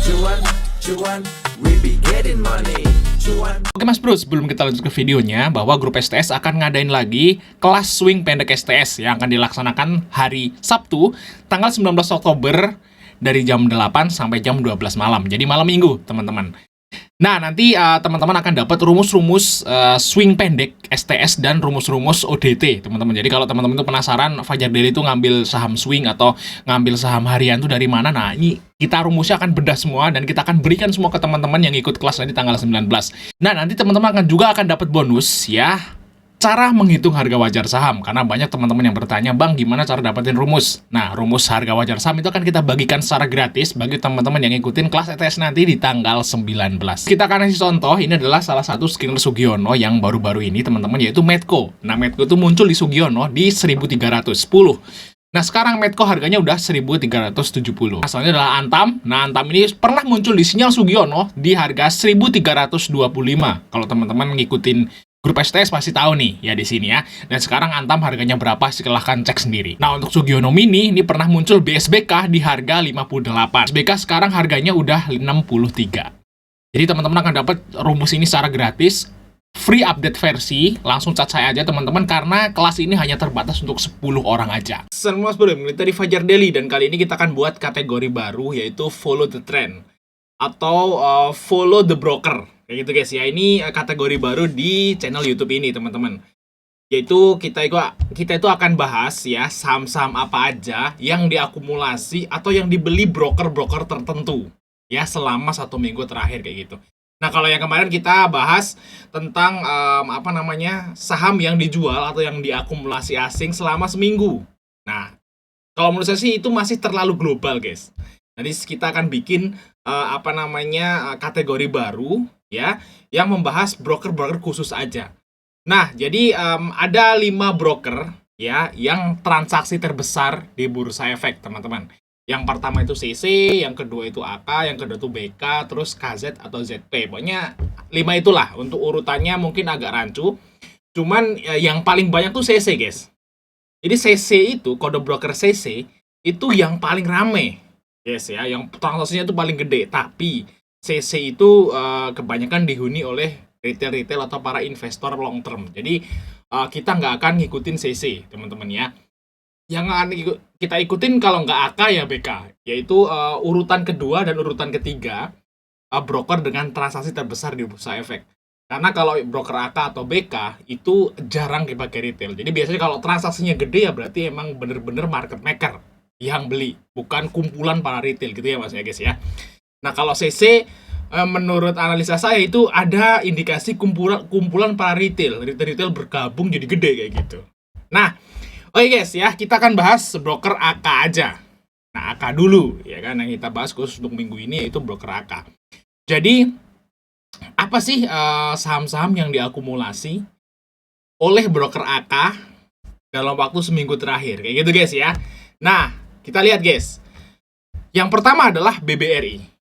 Cuan, cuan, we be getting money. Cuan. Oke Mas Bro, sebelum kita lanjut ke videonya, bahwa grup STS akan ngadain lagi kelas swing pendek STS yang akan dilaksanakan hari Sabtu, tanggal 19 Oktober dari jam 8 sampai jam 12 malam. Jadi malam minggu, teman-teman. Nah, nanti teman-teman akan dapat rumus-rumus swing pendek STS dan rumus-rumus ODT, teman-teman. Jadi kalau teman-teman itu penasaran Fajar Daily itu ngambil saham swing atau ngambil saham harian itu dari mana, nah ini kita rumusnya akan bedah semua dan kita akan berikan semua ke teman-teman yang ikut kelas nanti tanggal 19. Nah, nanti teman-teman akan dapat bonus ya. Cara menghitung harga wajar saham, karena banyak teman-teman yang bertanya, Bang, gimana cara dapetin rumus? Nah, rumus harga wajar saham itu akan kita bagikan secara gratis bagi teman-teman yang ikutin kelas ETS nanti di tanggal 19. Kita akan kasih contoh, ini adalah salah satu screener Sugiono yang baru-baru ini, teman-teman, yaitu Medco. Nah, Medco itu muncul di Sugiono di 1310. Nah, sekarang Medco harganya udah 1370. Asalnya adalah Antam. Nah, Antam ini pernah muncul di sinyal Sugiono di harga 1325. Kalau teman-teman ngikutin grup STS pasti tahu nih ya di sini ya. Dan sekarang Antam harganya berapa? Silahkan cek sendiri. Nah, untuk Sugiono Mini ini pernah muncul BSBK di harga 58. BSBK sekarang harganya udah 63. Jadi teman-teman akan dapat rumus ini secara gratis, free update versi. Langsung chat saya aja teman-teman, karena kelas ini hanya terbatas untuk 10 orang aja. Semua sebelum dari Fajar Daily, dan kali ini kita akan buat kategori baru, yaitu follow the trend atau follow the broker. Kayak gitu guys ya, ini kategori baru di channel YouTube ini teman-teman. Yaitu kita itu akan bahas ya saham-saham apa aja yang diakumulasi atau yang dibeli broker-broker tertentu ya selama 1 minggu terakhir kayak gitu. Nah, kalau yang kemarin kita bahas tentang saham yang dijual atau yang diakumulasi asing selama seminggu. Nah, kalau menurut saya sih itu masih terlalu global guys. Nanti kita akan bikin kategori baru ya yang membahas broker-broker khusus aja. Nah, jadi ada 5 broker ya yang transaksi terbesar di Bursa Efek, teman-teman. Yang pertama itu CC, yang kedua itu AK, yang kedua itu BK, terus KZ atau ZP. Pokoknya 5 itulah. Untuk urutannya mungkin agak rancu. Cuman yang paling banyak tuh CC, guys. Jadi CC itu, kode broker CC itu yang paling rame. Yes ya, yang transaksinya itu paling gede. Tapi CC itu kebanyakan dihuni oleh retail-retail atau para investor long term. Jadi kita nggak akan ngikutin CC, teman-teman ya. Yang akan kita ikutin kalau nggak AK ya BK, yaitu urutan kedua dan urutan ketiga broker dengan transaksi terbesar di Bursa Efek. Karena kalau broker AK atau BK itu jarang dipakai retail. Jadi biasanya kalau transaksinya gede ya berarti emang bener-bener market maker yang beli, bukan kumpulan para retail gitu ya Mas ya guys ya. Nah, kalau CC menurut analisa saya itu ada indikasi kumpulan para retail bergabung jadi gede kayak gitu. Nah, oke guys ya, kita akan bahas broker AK aja. Nah, AK dulu ya kan, yang kita bahas khusus untuk minggu ini yaitu broker AK. Jadi apa sih saham-saham yang diakumulasi oleh broker AK dalam waktu seminggu terakhir kayak gitu guys ya. Nah, kita lihat guys. Yang pertama adalah BBRI.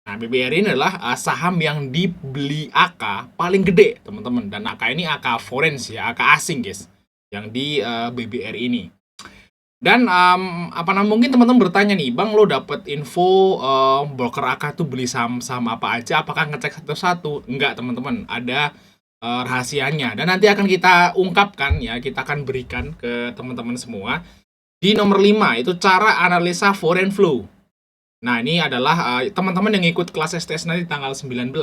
Nah, BBRI ini adalah saham yang dibeli AK paling gede, teman-teman. Dan AK ini AK forens ya, AK asing guys, yang di BBRI ini. Dan mungkin teman-teman bertanya nih, Bang, lo dapet info broker AK tuh beli saham-saham apa aja? Apakah ngecek satu-satu? Enggak, teman-teman. Ada rahasianya. Dan nanti akan kita ungkapkan ya, kita akan berikan ke teman-teman semua. Di nomor 5 itu cara analisa foreign flow. Nah, ini adalah teman-teman yang ikut kelas STS nanti tanggal 19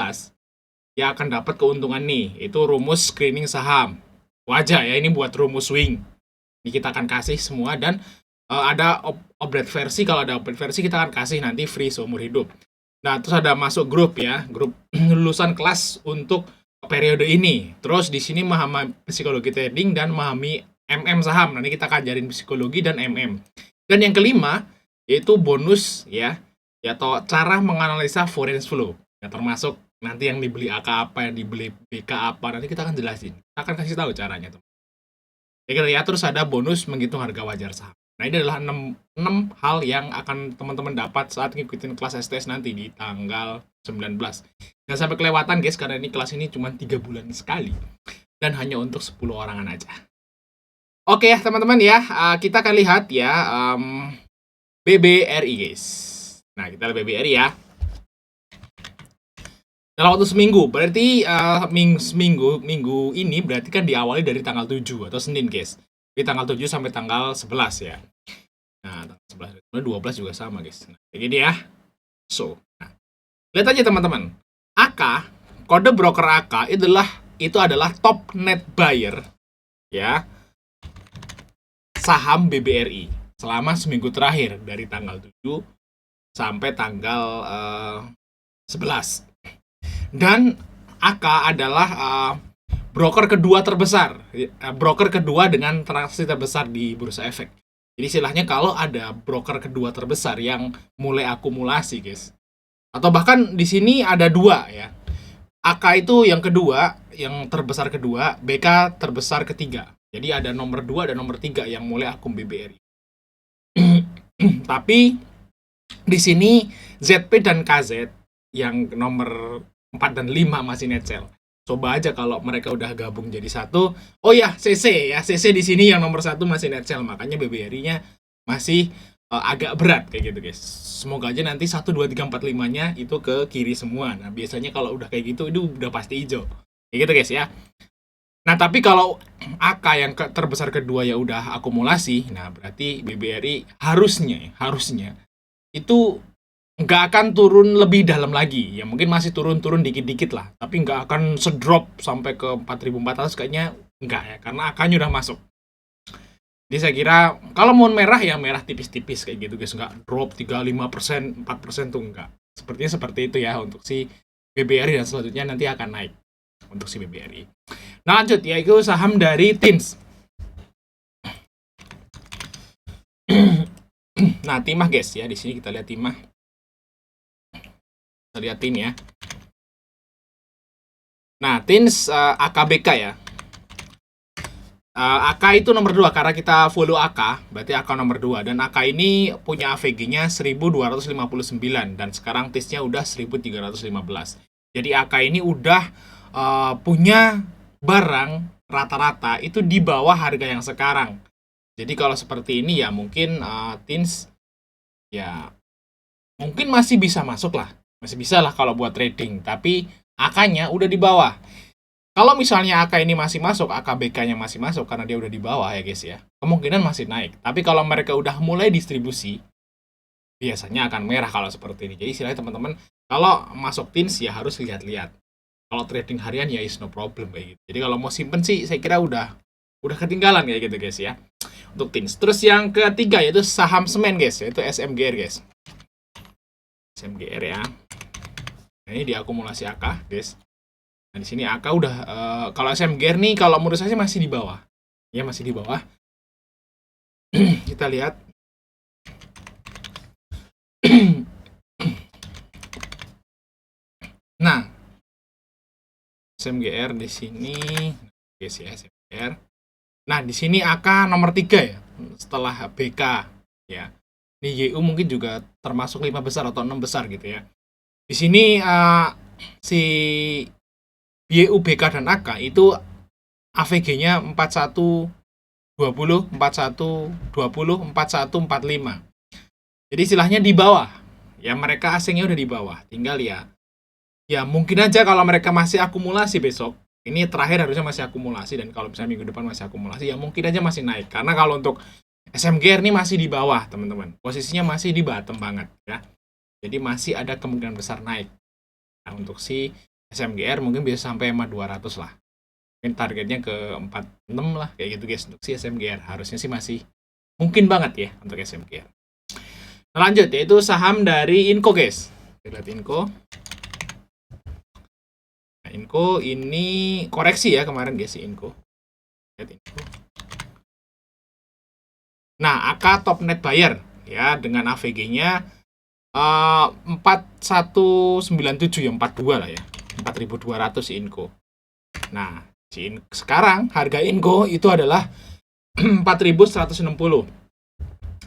ya akan dapat keuntungan nih. Itu rumus screening saham. Wajah ya, ini buat rumus swing. Ini kita akan kasih semua dan ada update versi. Kalau ada update versi kita akan kasih nanti free seumur hidup. Nah, terus ada masuk grup ya, grup lulusan kelas untuk periode ini. Terus di sini memahami psikologi trading dan memahami MM saham. Nanti kita akan ajarin psikologi dan MM. Dan yang kelima yaitu bonus ya atau cara menganalisa foreign flow. Ya, termasuk nanti yang dibeli AK apa, yang dibeli BK apa, nanti kita akan jelasin. Kita akan kasih tahu caranya, teman. Ya, terus ada bonus menghitung harga wajar saham. Nah, ini adalah 6 hal yang akan teman-teman dapat saat ngikutin kelas STS nanti di tanggal 19. Jangan sampai kelewatan guys, karena ini kelas ini cuma 3 bulan sekali. Dan hanya untuk 10 orangan aja. Oke ya teman-teman ya, kita akan lihat ya BBRI guys. Nah, kita lihat BBRI ya. Dalam waktu seminggu, berarti minggu ini berarti kan diawali dari tanggal 7 atau Senin, guys. Di tanggal 7 sampai tanggal 11 ya. Nah, tanggal 11, 12 juga sama, guys. Nah, kayak gini ya. So, nah, lihat aja teman-teman. AK, kode broker AK itu adalah top net buyer ya saham BBRI selama seminggu terakhir dari tanggal 7 sampai tanggal 11. Dan AK adalah broker kedua terbesar, broker kedua dengan transaksi terbesar di Bursa Efek. Jadi istilahnya kalau ada broker kedua terbesar yang mulai akumulasi, guys. Atau bahkan di sini ada dua ya. AK itu yang kedua, yang terbesar kedua, BK terbesar ketiga. Jadi ada nomor 2 dan nomor 3 yang mulai akum BBRI. Tapi di sini ZP dan KZ yang nomor 4 dan 5 masih net sell. Coba aja kalau mereka udah gabung jadi satu. Oh ya, CC ya. CC di sini yang nomor 1 masih net sell, makanya BBRI-nya masih agak berat kayak gitu, guys. Semoga aja nanti 1 2 3 4 5-nya itu ke kiri semua. Nah, biasanya kalau udah kayak gitu itu udah pasti hijau. Kayak gitu, guys ya. Nah, tapi kalau AK yang terbesar kedua ya udah akumulasi, nah berarti BBRI harusnya itu nggak akan turun lebih dalam lagi. Ya mungkin masih turun-turun dikit-dikit lah, tapi nggak akan sedrop sampai ke 4.400 kayaknya nggak ya, karena AK-nya udah masuk. Jadi saya kira kalau mau merah ya merah tipis-tipis kayak gitu, guys, nggak drop 3-5%, 4% tuh nggak. Sepertinya seperti itu ya untuk si BBRI, dan selanjutnya nanti akan naik untuk si BBRI. Nah, lanjut ya, itu saham dari TINS. Nah, timah, guys ya, di sini kita lihat timah. Kita lihat tin ya. Nah, TINS AKBK ya. AK itu nomor 2 karena kita follow AK, berarti AK nomor 2, dan AK ini punya AVG-nya 1259 dan sekarang TINS-nya udah 1315. Jadi AK ini udah punya barang rata-rata itu di bawah harga yang sekarang. Jadi kalau seperti ini ya mungkin TINS ya mungkin masih bisa masuk lah. Masih bisa lah kalau buat trading, tapi AK-nya udah di bawah. Kalau misalnya AK ini masih masuk, AKBK-nya masih masuk karena dia udah di bawah ya, guys ya. Kemungkinan masih naik. Tapi kalau mereka udah mulai distribusi, biasanya akan merah kalau seperti ini. Jadi istilahnya teman-teman, kalau masuk TINS ya harus lihat-lihat. Kalau trading harian ya is no problem kayak gitu. Jadi kalau mau simpen sih saya kira udah ketinggalan kayak gitu, guys ya. Untuk TINS. Terus yang ketiga yaitu saham semen, guys, yaitu SMGR, guys. SMGR ya. Nah, ini diakumulasi AK, guys. Nah, di sini AK udah kalau SMGR nih kalau menurut saya masih di bawah. Ya, masih di bawah. Kita lihat. Nah, SMGR di sini, guys ya, SMGR. Nah, di sini AK nomor 3 ya, setelah BK ya. Ini YU mungkin juga termasuk 5 besar atau 6 besar gitu ya. Di sini si YU, BK dan AK itu AVG-nya 4120, 4120, 4145. Jadi istilahnya di bawah. Ya mereka asingnya udah di bawah. Tinggal ya mungkin aja kalau mereka masih akumulasi besok. Ini terakhir harusnya masih akumulasi, dan kalau misalnya minggu depan masih akumulasi ya mungkin aja masih naik. Karena kalau untuk SMGR ini masih di bawah, teman-teman. Posisinya masih di bottom banget ya. Jadi masih ada kemungkinan besar naik. Nah, untuk si SMGR mungkin bisa sampai 200 lah. Mungkin targetnya ke 46 lah kayak gitu, guys, untuk si SMGR. Harusnya sih masih mungkin banget ya untuk SMGR. Nah, lanjut yaitu saham dari Inco, guys. Kita lihat Inco. Nah, Inco ini koreksi ya kemarin, guys, si Inco. Lihat Inco. Nah, AK top net buyer ya dengan AVG-nya 4197 ya, 42 lah ya. 4.200 si Inco. Nah, sekarang harga Inco itu adalah 4.160.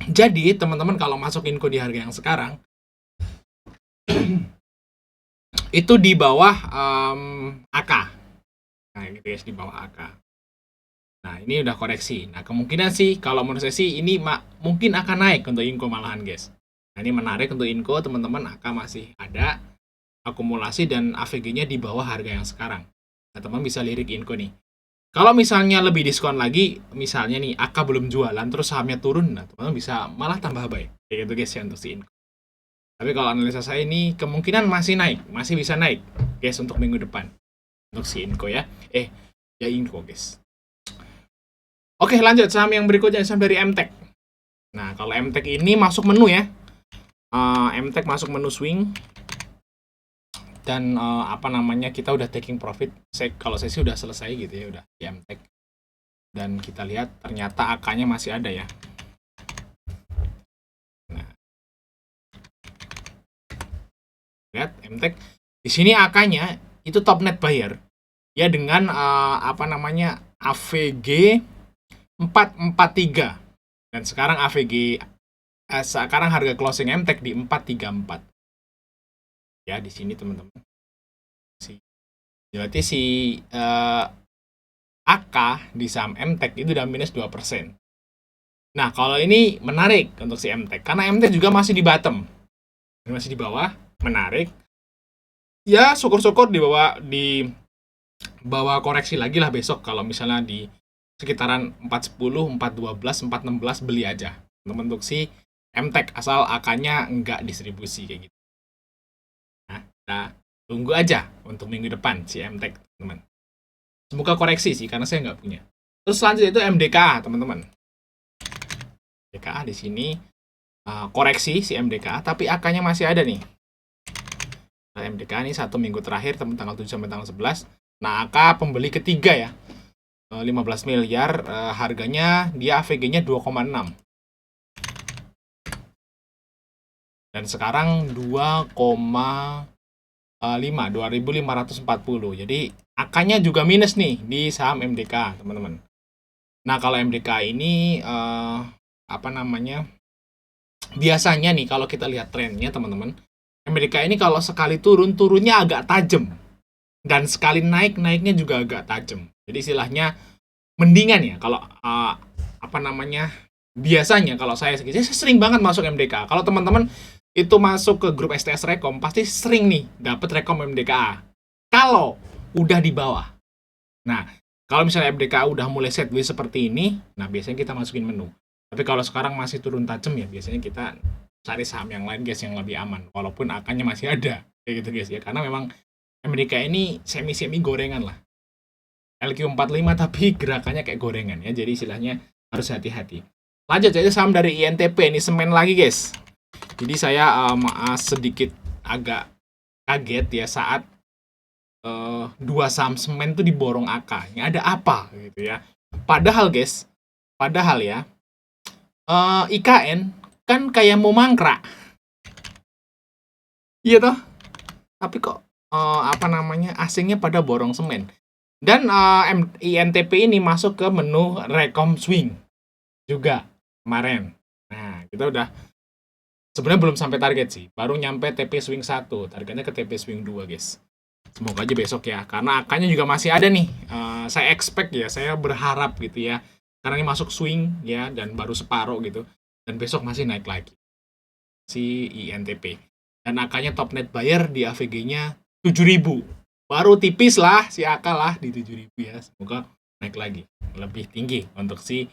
Jadi, teman-teman kalau masuk Inco di harga yang sekarang itu di bawah AK. Nah, gitu guys, di bawah AK. Nah, ini udah koreksi. Nah, kemungkinan sih kalau menurut saya sih ini mungkin akan naik untuk Inco malahan, guys. Nah, ini menarik untuk Inco, teman-teman. AK masih ada. akumulasi dan AVG-nya di bawah harga yang sekarang. Nah, teman bisa lirik Inco nih. Kalau misalnya lebih diskon lagi, misalnya nih AK belum jualan terus sahamnya turun, nah teman bisa malah tambah buy. Kayak gitu guys ya untuk si Inco. Tapi kalau analisa saya ini kemungkinan masih naik, masih bisa naik guys untuk minggu depan. Untuk si Inco ya. Ya Inco guys. Oke, lanjut saham yang berikutnya, saham dari MTech. Nah, kalau MTech ini masuk menu ya. MTech masuk menu swing. Dan kita udah taking profit. Kalau saya sih udah selesai gitu ya, udah di MTech. Dan kita lihat ternyata AK-nya masih ada ya. Nah, lihat MTech di sini AK-nya itu top net buyer ya dengan AVG 443 dan sekarang sekarang harga closing MTech di 434 ya di sini teman-teman. Berarti si AK di saham MTech itu udah minus 2%. Nah, kalau ini menarik untuk si MTech karena MTech juga masih di bottom. Masih di bawah, menarik. Ya, syukur-syukur di bawah koreksi lagi lah besok kalau misalnya di sekitaran 410, 412, 416 beli aja. Untuk si MTech asal AK-nya nggak distribusi kayak gitu. Nah, kita tunggu aja untuk minggu depan si MTech, teman-teman. Semoga koreksi sih karena saya nggak punya. Terus selanjutnya itu MDKA, teman-teman. MDKA di sini koreksi si MDKA, tapi AK-nya masih ada nih. Nah, MDKA ini 1 minggu terakhir, tanggal 7 sampai tanggal 11. Nah, AK pembeli ketiga ya. 15 miliar, harganya dia AVG-nya 2,6. Dan sekarang 2,5, 2.540. Jadi AK-nya juga minus nih di saham MDK, teman-teman. Nah, kalau MDK ini biasanya nih kalau kita lihat trennya, teman-teman, MDK ini kalau sekali turunnya agak tajam. Dan sekali naiknya juga agak tajam. Jadi istilahnya mendingan ya kalau biasanya kalau saya sering banget masuk MDK. Kalau teman-teman itu masuk ke grup STS Rekom pasti sering nih dapat Rekom MDKA. Kalau udah di bawah. Nah, kalau misalnya MDKA udah mulai sideways seperti ini, nah biasanya kita masukin menu. Tapi kalau sekarang masih turun tajam ya biasanya kita cari saham yang lain guys yang lebih aman. Walaupun AK-nya masih ada kayak gitu guys ya. Karena memang MDKA ini semi gorengan lah. LQ45 tapi gerakannya kayak gorengan ya. Jadi istilahnya harus hati-hati. Lanjut aja saham dari INTP ini semen lagi guys. Jadi saya sedikit agak kaget ya saat dua saham semen tuh diborong AK. Ini ada apa gitu ya. Padahal ya IKN kan kayak mau mangkrak. Iya toh? Tapi kok asingnya pada borong semen. Dan INTP ini masuk ke menu Rekom Swing juga kemarin. Nah, kita udah sebenarnya belum sampai target sih. Baru nyampe TP Swing 1. Targetnya ke TP Swing 2, guys. Semoga aja besok ya. Karena AK-nya juga masih ada nih. Saya expect ya. Saya berharap gitu ya. Karena ini masuk swing ya. Dan baru separuh gitu. Dan besok masih naik lagi. Si INTP. Dan AK-nya top net buyer di AVG-nya 7.000. Baru tipis lah si AK lah di 7.000 ya. Semoga naik lagi. Lebih tinggi untuk si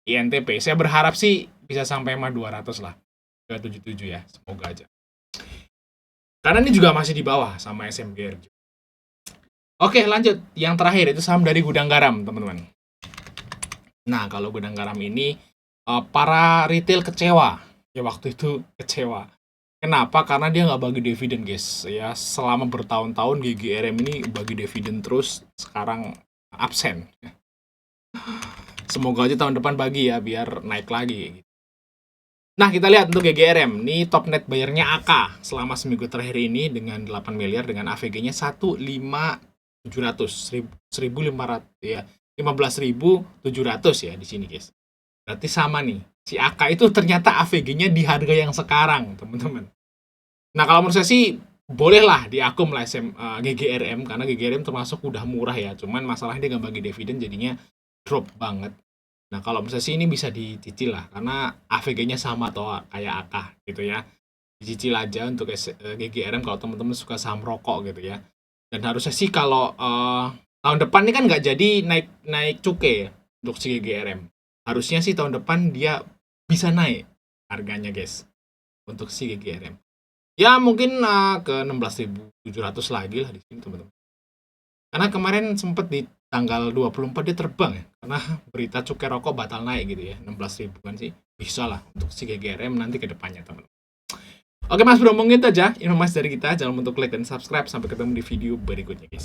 INTP. Saya berharap sih bisa sampai 200 lah. Ke 77 ya. Semoga aja. Karena ini juga masih di bawah sama SMGR. Oke, lanjut. Yang terakhir itu saham dari Gudang Garam, teman-teman. Nah, kalau Gudang Garam ini para retail kecewa. Ya waktu itu kecewa. Kenapa? Karena dia nggak bagi dividen, guys. Ya, selama bertahun-tahun GGRM ini bagi dividen terus, sekarang absen. Semoga aja tahun depan bagi ya, biar naik lagi. Nah, kita lihat untuk GGRM. Ini top net bayarnya AK selama seminggu terakhir ini dengan 8 miliar dengan AVG-nya 1.500 ya. 15.700 ya di sini, guys. Berarti sama nih. Si AK itu ternyata AVG-nya di harga yang sekarang, teman-teman. Nah, kalau menurut saya sih bolehlah diakum lah GGRM karena GGRM termasuk udah murah ya. Cuman masalahnya dia nggak bagi dividen jadinya drop banget. Nah, kalau menurut saya sih ini bisa dicicil lah karena AVG-nya sama atau kayak AK gitu ya. dicicil aja untuk GGRM kalau teman-teman suka saham rokok gitu ya. Dan harusnya sih kalau tahun depan ini kan nggak jadi naik cukai ya untuk si GGRM. Harusnya sih tahun depan dia bisa naik harganya guys untuk si GGRM. Ya mungkin ke 16.700 lagi lah di sini teman-teman. Karena kemarin sempat di tanggal 24 dia terbang ya. Karena berita cukai rokok batal naik gitu ya. 16.000 kan sih. Bisa lah untuk si GGRM nanti ke depannya teman-teman. Oke Mas Bro, mungkin itu aja informasi dari kita. Jangan lupa untuk like dan subscribe. Sampai ketemu di video berikutnya guys.